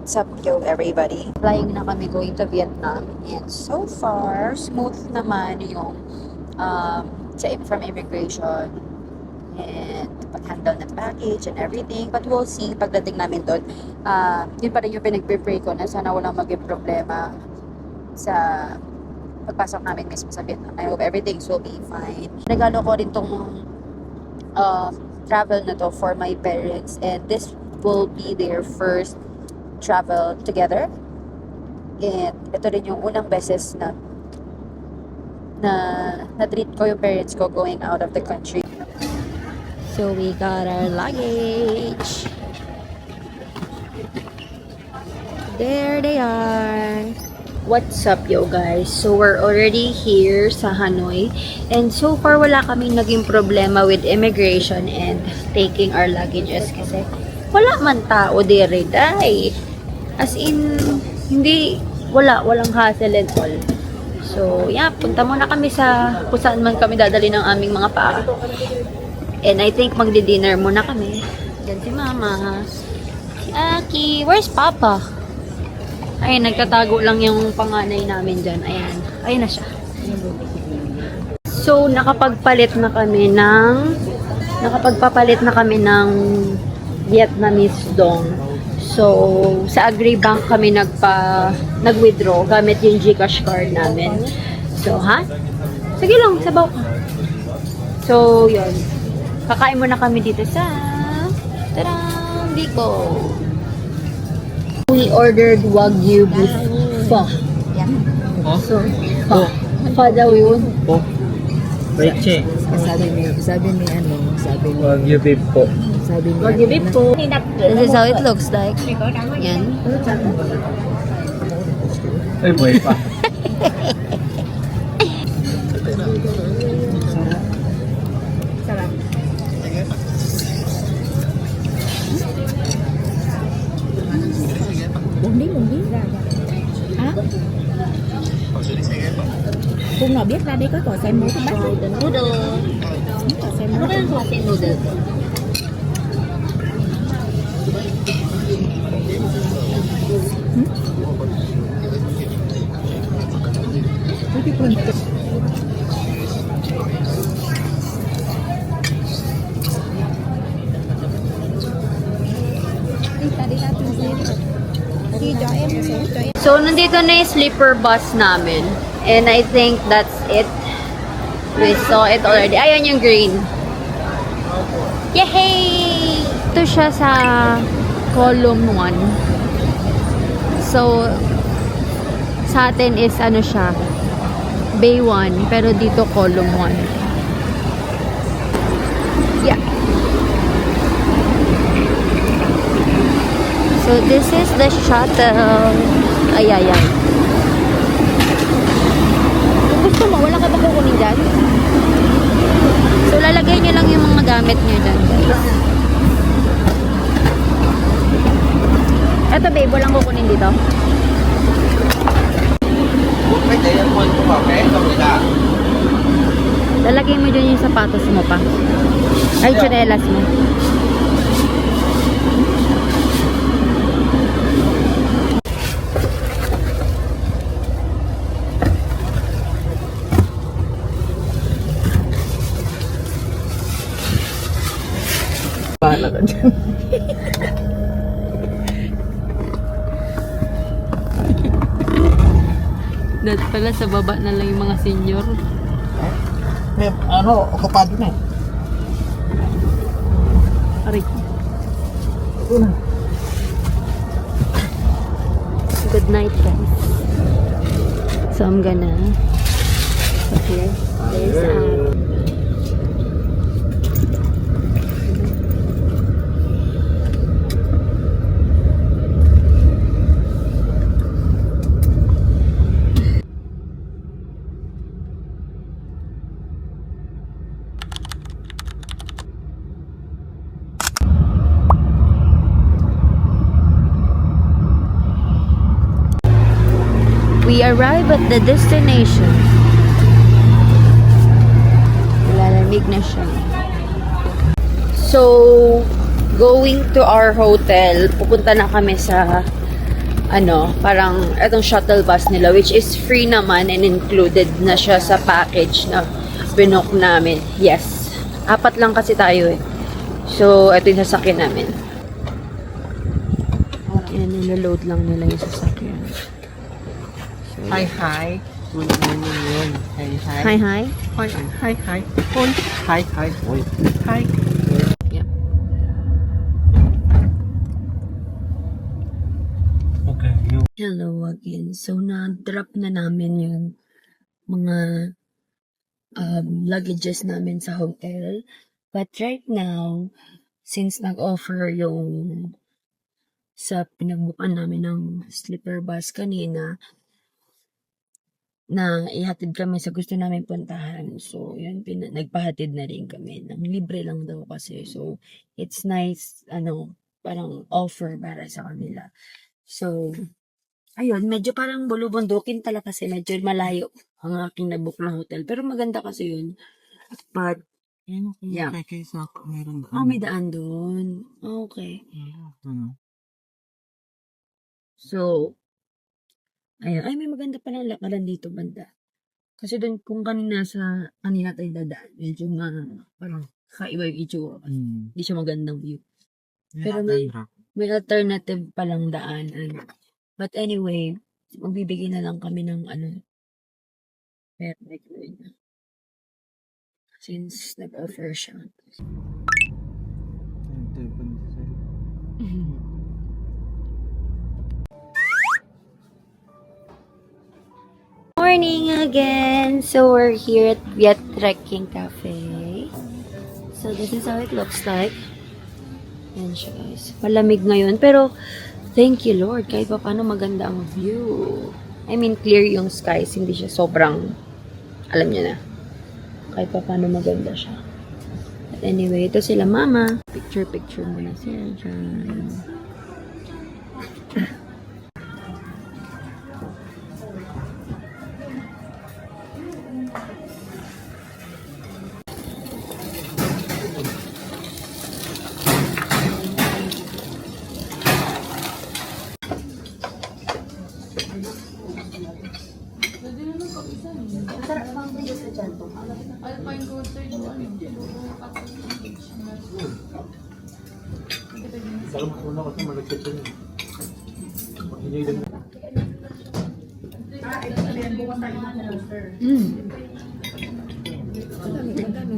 What's up, yo, everybody? Flying na kami going to Vietnam. And so far, smooth naman yung from immigration and pag-handle ng package and everything. But we'll see pagdating namin doon. Yun pa rin yung pinag-pray ko na sana walang maging problema sa pagpasok namin mismo sa Vietnam. I hope everything will be fine. Regalo ko rin tong travel na to for my parents, and this will be their first travel together. And ito rin yung unang beses na treat ko yung parents ko going out of the country. So we got our luggage. There they are. What's up, yo guys? So we're already here sa Hanoi, and so far wala kaming naging problema with immigration and taking our luggages kasi wala man tao dire, day. As in, walang hassle and all. So, yeah, punta muna kami sa kung saan man kami dadali ng aming mga paa. And I think magdi-dinner muna kami. Diyan si Mama. Si Aki. Where's Papa? Ayun, nagtatago lang yung panganay namin dyan. Ayan. Ayun na siya. So, nakapagpapalit na kami ng Vietnamese dong. So, sa Agribank kami nag-withdraw gamit yung GCash card namin. So, sige lang, sabaw ka. So, yun. Kakain muna kami dito sa Biko. We ordered Wagyu beef pho. Yeah. So, pho daw yun. Po. Reche. Sabi ni Wagyu beef po. Wagyu beef po. This is how it looks like. Yan. Ay, buhay pa. Sarap. Mundi. Hả? Kung nào biết ra đây có xe mối không bác? Noodle. Có xe mối. Noodle. So, nandito na yung sleeper bus namin. And I think that's it. We saw it already. Ayan yung green. Yay! Ito siya sa column 1. So, sa atin is ano siya, Bay 1. Pero dito column 1. Yeah. So, this is the shuttle. Ay. Kung gusto mo, wala ka ba kukunin dyan? So, lalagay nyo lang yung mga gamit nyo dyan, guys. Eto, babe, walang kukunin dito. Lalagay mo dyan yung sapatos mo pa. Ay, tsinelas mo. Paano ka dyan? Dahil pala sa baba na lang yung mga senior. May, okupado na eh. Aray. Ito na. Good night, guys. So, I'm gonna... Okay. There's we arrive at the destination. Lalamig na siya. So, going to our hotel, pupunta na kami sa parang itong shuttle bus nila, which is free naman and included na siya sa package na binook namin. Yes. 4 lang kasi tayo eh. So, ito yung sasakyan namin. Yan, niloload lang nila yung sasakyan. So, Hi, hi. Good morning yun. Hi, hi. hi, hi. Hi, hi, hi. Hoy. Hi, hi. Hoy. Hi. Yep. Okay, you. Hello again. So, na-drop na namin yung mga luggages namin sa hotel. But right now, since nag-offer yung sa pinagbukan namin ng sleeper bus kanina, na ihatid kami sa gusto namin puntahan. So, yun, nagpahatid na rin kami. Nang libre lang daw kasi. So, it's nice, parang offer para sa kanila. So, ayun, medyo parang bulubundukin talaga kasi medyo malayo ang aking nabook na hotel. Pero maganda kasi yun. But, yeah. Kay Sak, meron may daan doon. Okay. So, ayun. Ay, may maganda palang lakaran dito banda. Kasi doon, kung kanina tayo dadaan, medyo parang kaiba yung itsura. Hindi siya magandang view. Pero may alternative palang daan. But anyway, magbibigay na lang kami ng pet like since nag-offer siya. Morning again! So we're here at Viet Trekking Cafe. So this is how it looks like. Yan siya guys. Malamig ngayon pero thank you Lord, kahit pa paano maganda ang view. I mean, clear yung skies, hindi siya sobrang, alam niyo na, kahit pa paano maganda siya. But anyway, ito sila mama. Picture muna sila dyan.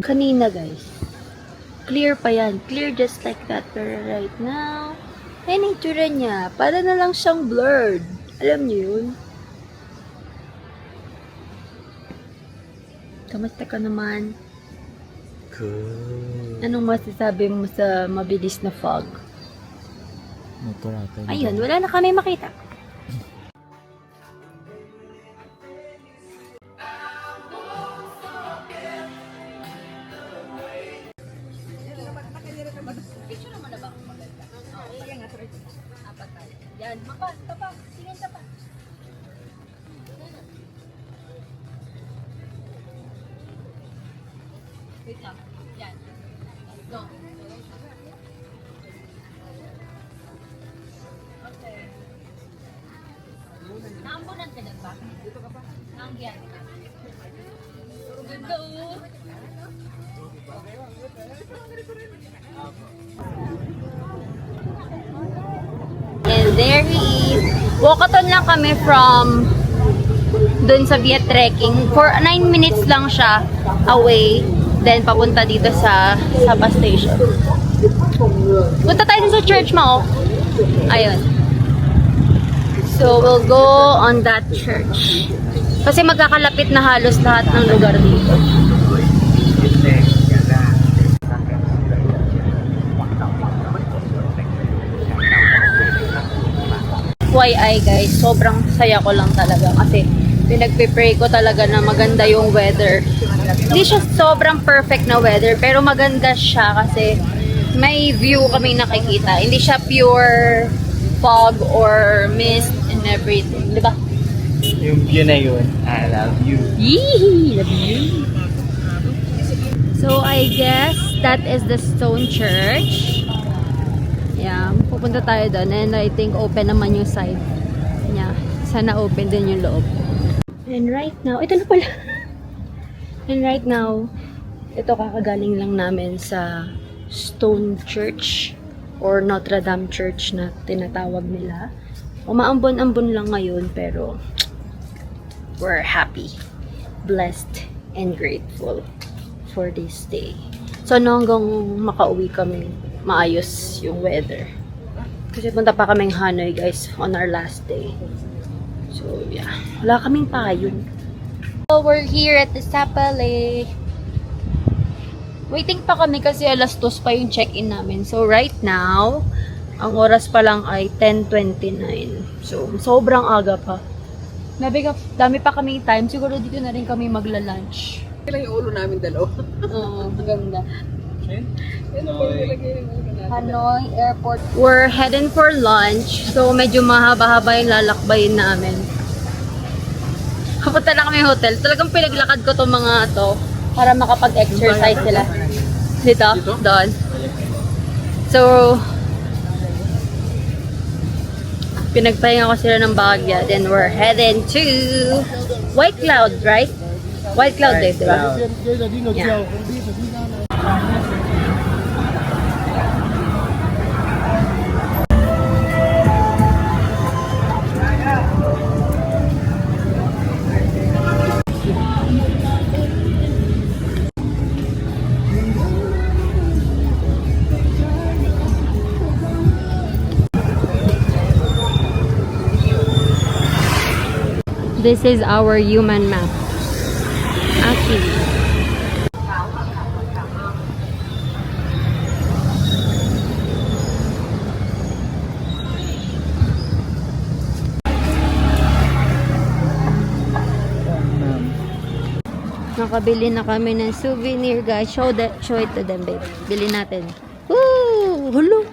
Kanina guys, clear pa yan. Clear just like that. Pero right now, ayun yung itsura niya. Para na lang siyang blurred. Alam niyo yun? Kamusta ka naman? Good. Anong masasabi mo sa mabilis na fog? Ayun, wala na kami makita. Yan, mapas, tapak, tingin tapak. Wait lang, yan. Go. Okay. Naambunan ka na ba? Dito ka pa? Naanggihan. Ganda oh. And there he is. Walkathon lang kami from dun sa Viet Trekking. For 9 minutes lang siya away. Then papunta dito sa bus station. Punta tayo sa church mo. Ayun. So we'll go on that church. Kasi magkakalapit na halos lahat ng lugar dito. FYI guys, sobrang saya ko lang talaga kasi pinagpe-pray ko talaga na maganda yung weather. Hindi siya sobrang perfect na weather pero maganda siya kasi may view kami nakikita. Hindi siya pure fog or mist and everything, di ba? Yung view na yun, I love you. Yee! Love you! So I guess that is the Stone Church. Yeah, pupunta tayo doon and I think open naman yung side. sana open din yung loob. And right now, ito na pala. And right now, ito kakagaling lang namin sa Stone Church or Notre Dame Church na tinatawag nila. Umaambon-ambon lang ngayon pero we're happy, blessed, and grateful for this day. So, hanggang makauwi kami, maayos yung weather. Kasi punta pa kaming Hanoi, guys, on our last day. So, yeah. Wala kaming payong. So, we're here at the Sapale. Waiting pa kami kasi alas 2 pa yung check-in namin. So, right now, ang oras pa lang ay 10:29. So, sobrang aga pa. Dami pa kaming time. Siguro dito na rin kami magla-lunch. Kailan yung ulo namin dalawa? Oo, maganda. Hanoi Airport. We're heading for lunch. So, medyo mahaba-haba yung lalakbayin namin. Kapunta na kami hotel. Talagang pinaglakad ko itong mga to para makapag-exercise sila. Dito? Doon. So, pinagpahinga ko sila ng Baguia. Then, we're heading to White Cloud, right? White Cloud Day, di ba? Yeah. This is our human map. Aki. Nakabili na kami ng souvenir, guys. Show it to them, babe. Bili natin. Woo! Hello!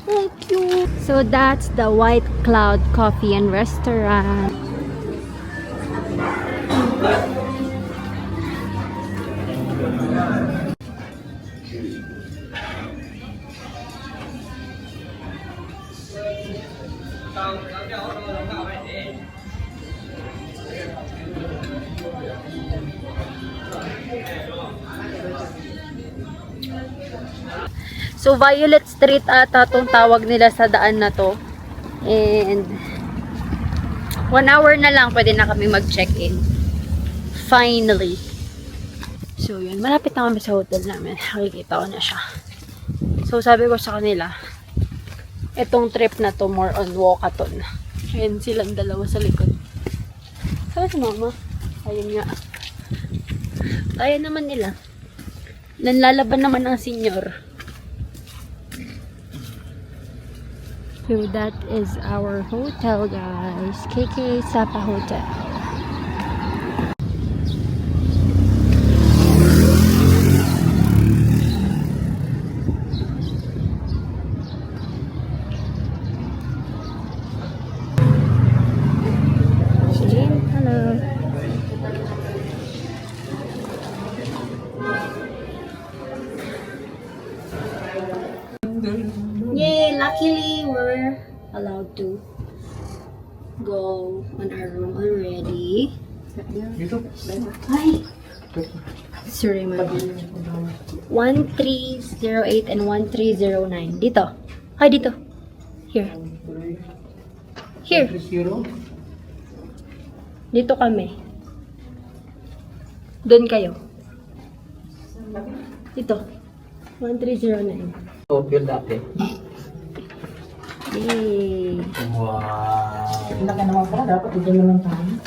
Oh, cute! So that's the White Cloud Coffee and Restaurant. So, Violet Street ata itong tawag nila sa daan na to. And 1 hour na lang pwede na kami mag-check-in. Finally. So, yun. Malapit na kami sa hotel namin. Nakikita ko na siya. So, sabi ko sa kanila, itong trip na to more on walkathon. Ayan silang dalawa sa likod. Saan si mama? Ayun nga. Kaya naman nila. Nanlalaban naman ang senior. So that is our hotel, guys. KK Sapa Hotel. Hello. Yay! Luckily, we're allowed to go on our room already. Hi! Sorry, ma'am. 1308 and 1309. Dito. Hi, dito. Here. Here. Dito kami. Doon kayo. Dito. 1309. Hotel dati. Yay! Wow! Laki naman pala, dapat ito naman tayo.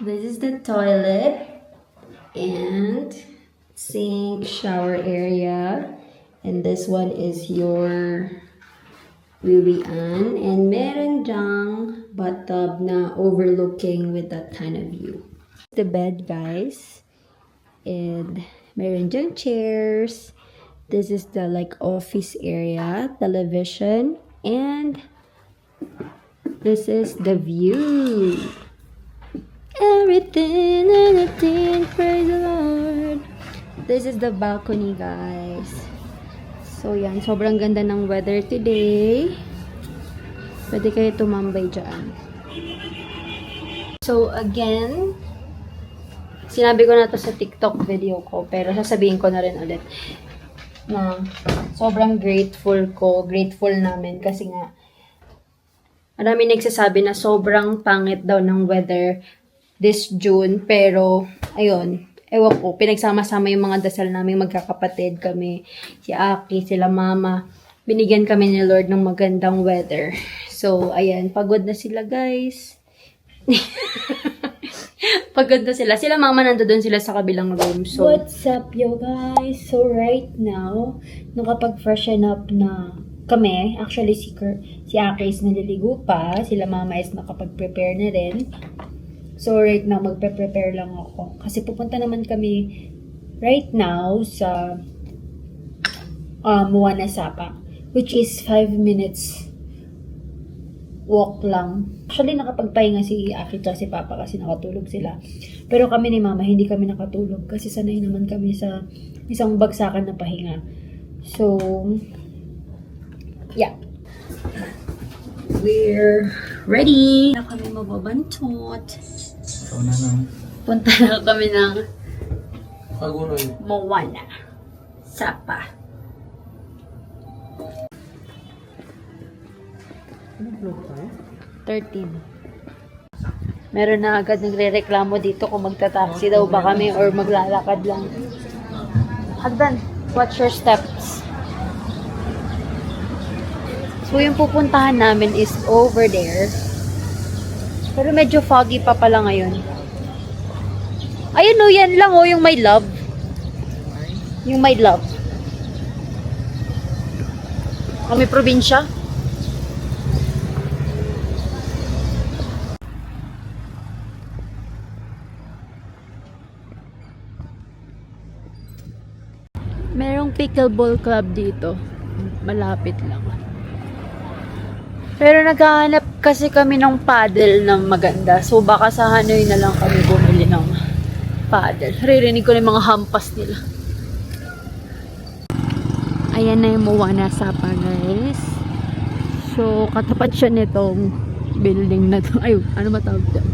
This is the toilet and sink, shower area, and this one is your Wiwian, and meron dyang bathtub na overlooking with that kind of view. The bed, guys, and meron dyang chairs. This is the like office area, television, and this is the view. Everything, anything, praise the Lord. This is the balcony, guys. So, yan. Sobrang ganda ng weather today. Pwede kayo tumambay dyan. So, again, sinabi ko na to sa TikTok video ko, pero sasabihin ko na rin ulit na sobrang grateful namin kasi nga marami nagsasabi na sobrang pangit daw ng weather this June, pero ayun, ewan ko, pinagsama-sama yung mga dasal namin magkakapatid kami, si Aki, sila mama, binigyan kami ni Lord ng magandang weather. So, ayan, pagod na sila guys. Pagod na sila. Sila mama nandoon sila sa kabilang room. So, what's up yo guys? So, right now, nakapag-freshen up na kami. Actually, si Aki is naliligo pa. Sila mama is nakapag-prepare na rin. So, right now, magpe-prepare lang ako. Kasi pupunta naman kami right now sa Moana Sapa. Which is 5 minutes walk lang. Actually, nakapagpahinga si Aki at si Papa kasi nakatulog sila. Pero kami ni Mama, hindi kami nakatulog kasi sanay naman kami sa isang bagsakan na pahinga. So, yeah. We're ready. Na kami mababantot. Ito na lang. Punta na kami ng Pagunoy. Moana Sapa. Ano vlog tayo? 13. Meron na agad nagre-reklamo dito kung magta-taxi daw ba kami or maglalakad lang. Hagdan, watch your steps. So, yung pupuntahan namin is over there. Pero medyo foggy pa pala ngayon. Ayun o, yan lang o, yung my love. Yung my love. Kami probinsya. Merong pickleball club dito. Malapit lang. Pero naghahanap kasi kami ng paddle na maganda. So baka sa Hanoi na lang kami bumili ng paddle. Ririnig ko na yung mga hampas nila. Ayan na yung Moana Sapa guys. So katapat siya nitong building na to. Ay, ano ba tawag dyan?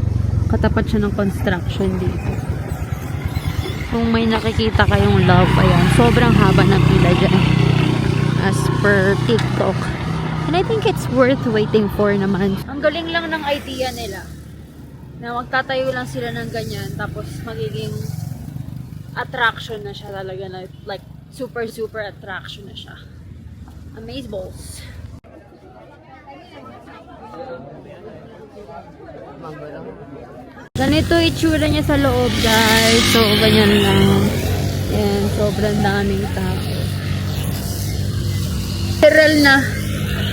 Katapat siya ng construction dito. Kung may nakikita kayong love, ayan, sobrang haba ng pila dyan. As per TikTok. And I think it's worth waiting for naman. Ang galing lang ng idea nila. Na magtatayo lang sila ng ganyan, tapos magiging attraction na siya talaga. Na, like, super attraction na siya. Amazeballs. Ganito itsura niya sa loob, guys. So, ganyan lang. Ayan, sobrang daming tao.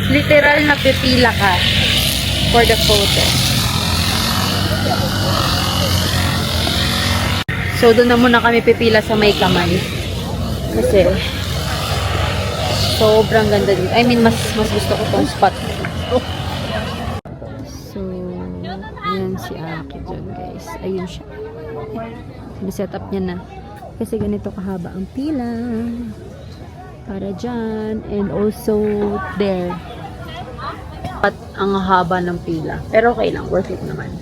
Literal na pipila ka for the photo. So, doon na muna kami pipila sa may kamay. Kasi, sobrang ganda dito. I mean, mas gusto ko tong spot. So, ayan si Aki dyan, guys. Ayun siya. Sineset up niya na. Kasi ganito kahaba ang pila. Para dyan. And also, there. At ang haba ng pila. Pero okay lang. Worth it naman.